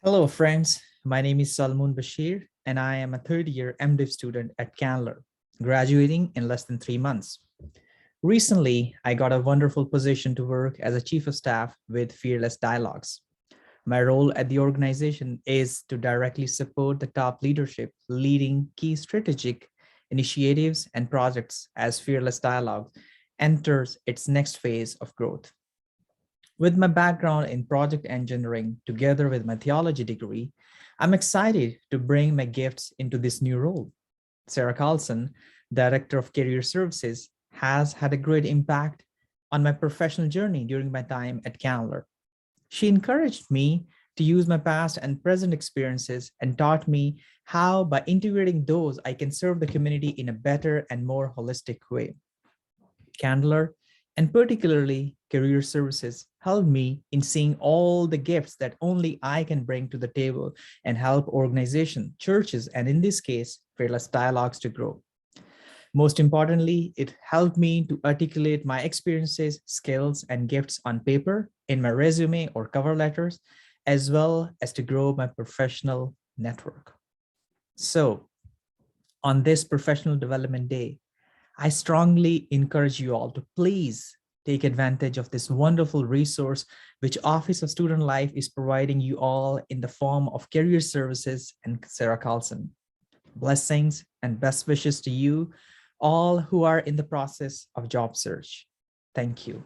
Hello, friends. My name is Salmoon Bashir, and I am a third-year MDiv student at Candler, graduating in less than 3 months. Recently, I got a wonderful position to work as a chief of staff with Fearless Dialogues. My role at the organization is to directly support the top leadership, leading key strategic initiatives and projects as Fearless Dialogue enters its next phase of growth. With my background in project engineering, together with my theology degree, I'm excited to bring my gifts into this new role. Sarah Carlson, Director of Career Services, has had a great impact on my professional journey during my time at Candler. She encouraged me to use my past and present experiences and taught me how, by integrating those, I can serve the community in a better and more holistic way. Candler, and particularly career services, helped me in seeing all the gifts that only I can bring to the table and help organizations, churches, and in this case, Fearless Dialogues to grow. Most importantly, it helped me to articulate my experiences, skills, and gifts on paper in my resume or cover letters, as well as to grow my professional network. So, on this professional development day, I strongly encourage you all to please take advantage of this wonderful resource which Office of Student Life is providing you all in the form of career services and Sarah Carlson. Blessings and best wishes to you all who are in the process of job search. Thank you.